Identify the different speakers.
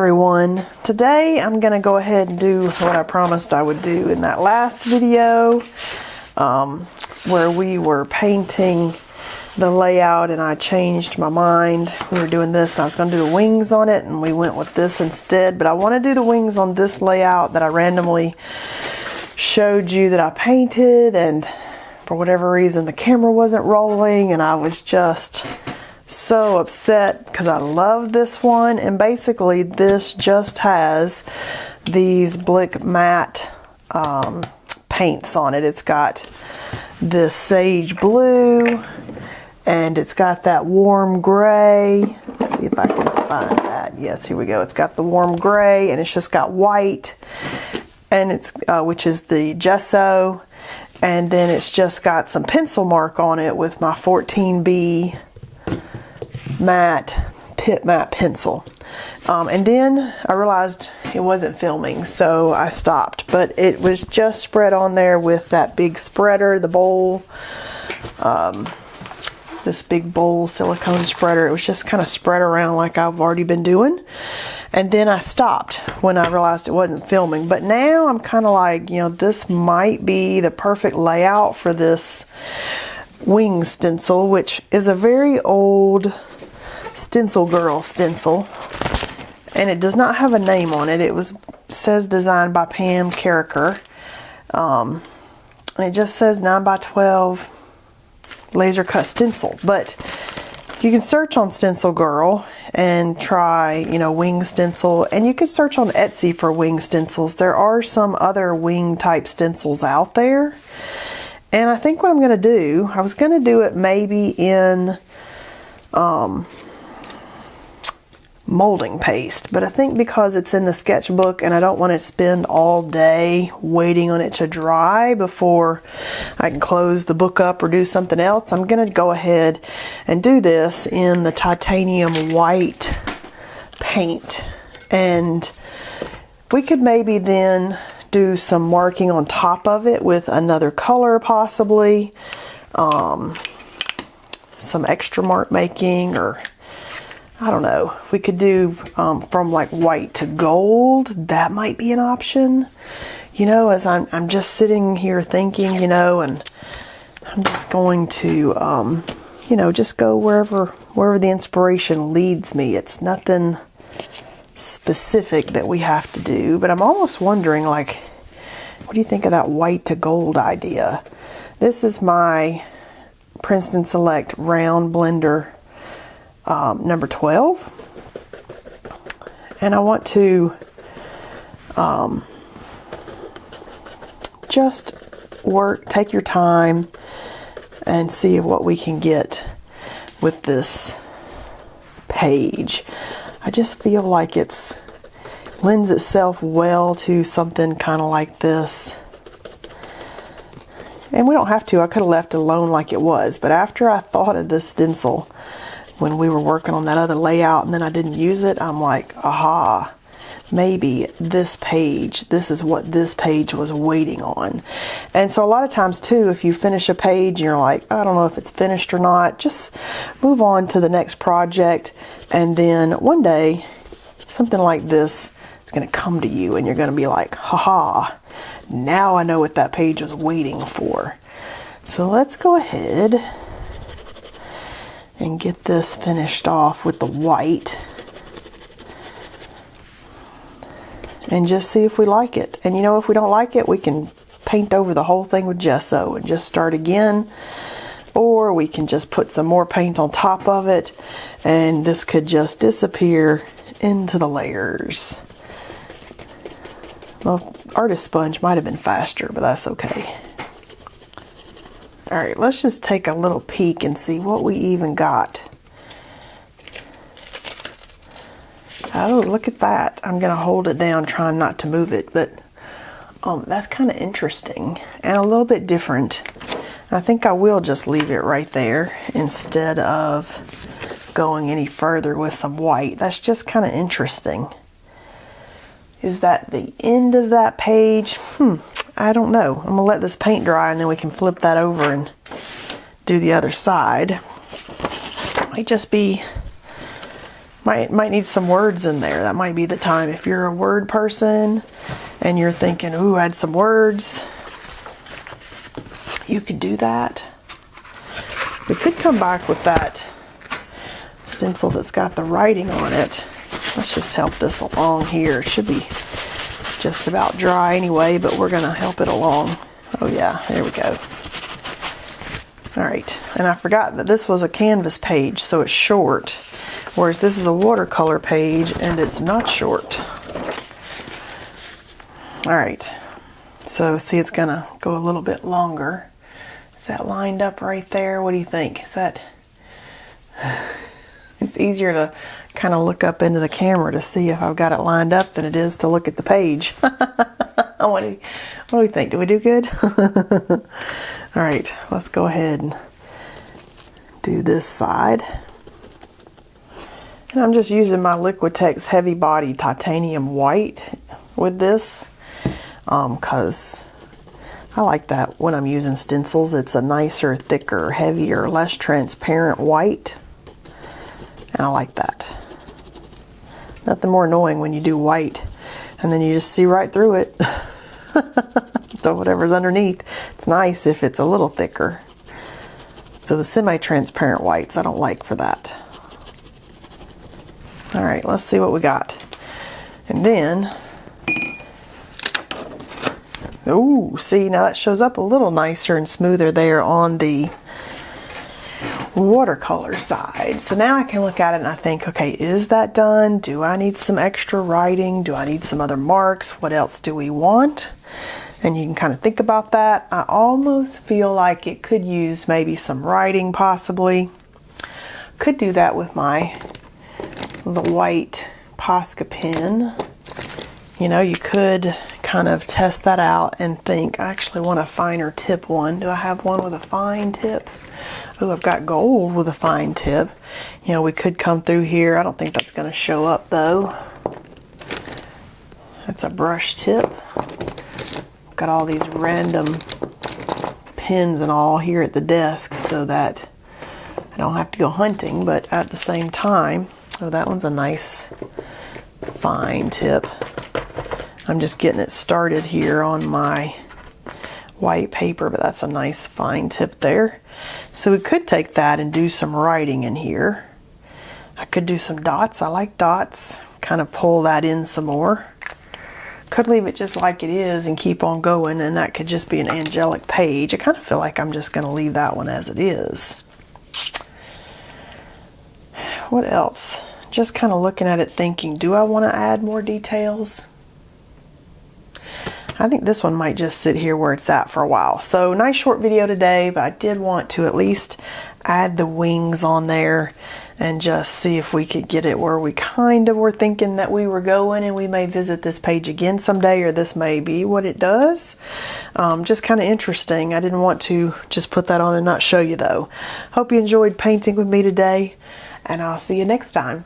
Speaker 1: everyone. Today I'm going to go ahead and do what I promised I would do in that last video where we were painting the layout and I changed my mind. We were doing this and I was going to do the wings on it and we went with this instead, but I want to do the wings on this layout that I randomly showed you that I painted, and for whatever reason the camera wasn't rolling and I was just so upset because I love this one. And basically this just has these Blick matte paints on it. It's got this sage blue and it's got that warm gray. Let's see if I can find that. Yes, here we go. It's got the warm gray and it's just got white, and it's which is the gesso, and then it's just got some pencil mark on it with my 14B matte Pitt matte pencil. And then I realized it wasn't filming, so I stopped, but it was just spread on there with that big spreader, the bowl, this big bowl silicone spreader. It was just kind of spread around like I've already been doing. And then I stopped when I realized it wasn't filming. But now I'm kind of like, you know, this might be the perfect layout for this wing stencil, which is a very old Stencil Girl stencil, and it does not have a name on it. It says designed by Pam Carricker, and it just says 9x12 laser cut stencil. But you can search on Stencil Girl and try, you know, wing stencil, and you can search on Etsy for wing stencils. There are some other wing type stencils out there, and I think what I'm going to do, I was going to do it maybe in molding paste, but I think because it's in the sketchbook and I don't want to spend all day waiting on it to dry before I can close the book up or do something else, I'm going to go ahead and do this in the titanium white paint. And we could maybe then do some marking on top of it with another color, possibly some extra mark making, or I don't know. We could do from like white to gold. That might be an option. You know, as I'm just sitting here thinking, you know, and I'm just going to, you know, just go wherever the inspiration leads me. It's nothing specific that we have to do, but I'm almost wondering, like, what do you think of that white to gold idea? This is my Princeton Select Round Blender number 12, and I want to just take your time and see what we can get with this page. I just feel like it lends itself well to something kind of like this. And we don't have to. I could have left it alone like it was, but after I thought of this stencil when we were working on that other layout and then I didn't use it, I'm like, aha, maybe this is what this page was waiting on. And so a lot of times too, if you finish a page and you're like, I don't know if it's finished or not, just move on to the next project, and then one day something like this is going to come to you and you're going to be like, haha, now I know what that page was waiting for. So let's go ahead and get this finished off with the white and just see if we like it. And you know, if we don't like it, we can paint over the whole thing with gesso and just start again, or we can just put some more paint on top of it and this could just disappear into the layers. Well, artist sponge might have been faster, but that's okay. Alright, let's just take a little peek and see what we even got. Oh, look at that. I'm going to hold it down, trying not to move it, but that's kind of interesting and a little bit different. I think I will just leave it right there instead of going any further with some white. That's just kind of interesting. Is that the end of that page? I don't know. I'm going to let this paint dry and then we can flip that over and do the other side. Might just be Might need some words in there. That might be the time. If you're a word person and you're thinking, ooh, add some words, you could do that. We could come back with that stencil that's got the writing on it. Let's just help this along here. It should be just about dry anyway, but we're gonna help it along. Oh yeah, there we go. All right, and I forgot that this was a canvas page, so it's short, whereas this is a watercolor page and it's not short. All right, so see, it's gonna go a little bit longer. Is that lined up right there? What do you think? Is that... It's easier to kind of look up into the camera to see if I've got it lined up than it is to look at the page. What do we think? Do we do good? All right, let's go ahead and do this side. And I'm just using my Liquitex Heavy Body Titanium White with this because I like that when I'm using stencils. It's a nicer, thicker, heavier, less transparent white. And I like that. Nothing more annoying when you do white and then you just see right through it. So whatever's underneath, it's nice if it's a little thicker. So the semi-transparent whites I don't like for that. All right, let's see what we got. And then, ooh, see, now that shows up a little nicer and smoother there on the watercolor side. So now I can look at it and I think, okay, is that done? Do I need some extra writing? Do I need some other marks? What else do we want? And you can kind of think about that. I almost feel like it could use maybe some writing possibly. Could do that with the white Posca pen. You know, you could kind of test that out and think, I actually want a finer tip one. Do I have one with a fine tip? Oh, I've got gold with a fine tip. You know, we could come through here. I don't think that's going to show up though. That's a brush tip. Got all these random pins and all here at the desk so that I don't have to go hunting, but at the same time, oh, that one's a nice fine tip. I'm just getting it started here on my white paper, but that's a nice fine tip there. So we could take that and do some writing in here. I could do some dots. I like dots. Kind of pull that in some more. Could leave it just like it is and keep on going, and that could just be an angelic page. I kind of feel like I'm just going to leave that one as it is. What else? Just kind of looking at it thinking, do I want to add more details? I think this one might just sit here where it's at for a while. So nice short video today, but I did want to at least add the wings on there and just see if we could get it where we kind of were thinking that we were going, and we may visit this page again someday, or this may be what it does. Just kind of interesting. I didn't want to just put that on and not show you though. Hope you enjoyed painting with me today, and I'll see you next time.